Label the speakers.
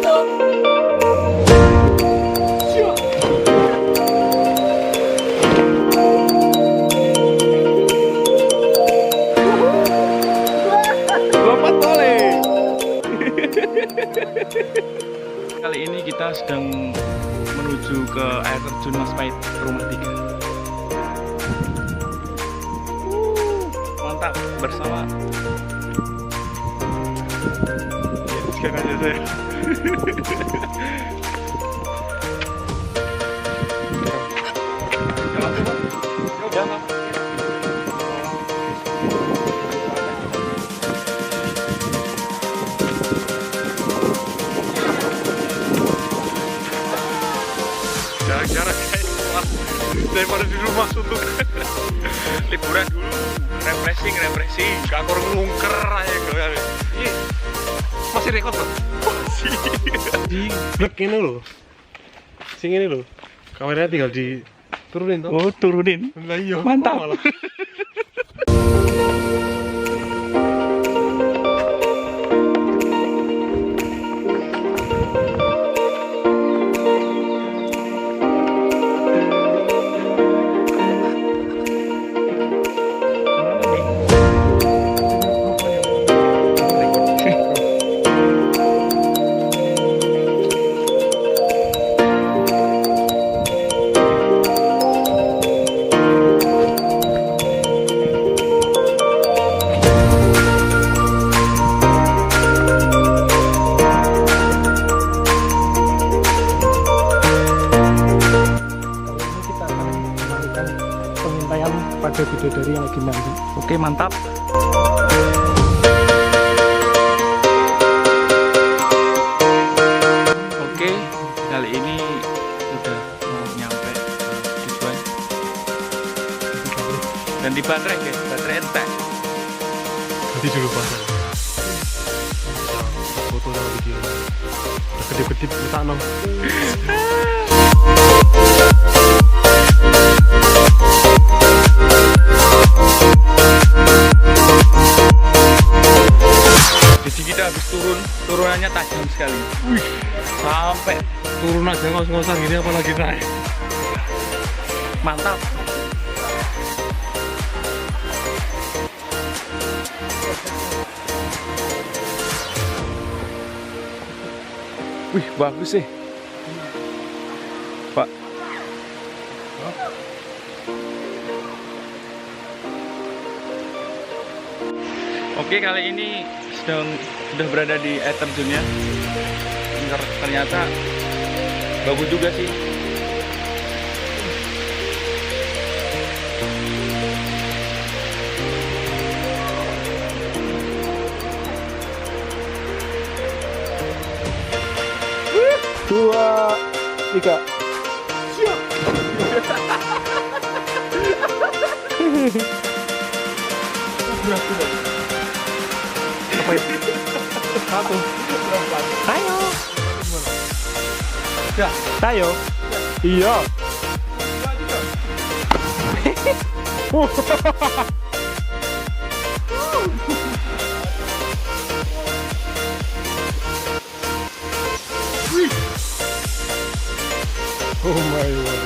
Speaker 1: Lompat boleh. Kali ini kita sedang menuju ke air terjun Maspait rumah 3. Mantap bersama. Ya, sekarang aja saya. Jarak-jarak daripada di rumah suntuk. Liburan dulu, refreshing, kakor ngungker aja kalian. Masih rekod loh. Masih. Di blek ini loh. Sing ini loh. Kameranya tinggal diturunin tuh. Oh, turunin. Lah iya. Mantap. Pada bidadari yang lagi mandi. Oke, mantap. Oke, kali ini udah mau nyampe tujuan. Dan di baterai guys, baterai entek. Nanti dulu pasang. Foto sama video. Gede-gede bisa nong. Kita habis turunannya tajam sekali. Wih, sampai turun aja ngos-ngosan gini apalagi naik. Mantap. Wih, bagus sih, Pak. Oke, kali ini sudah berada di air terjunnya. Ternyata bagus juga sih. Dua, tiga. Siap. Satu. Ayo. Ya, ayo. Iya. Oh my god.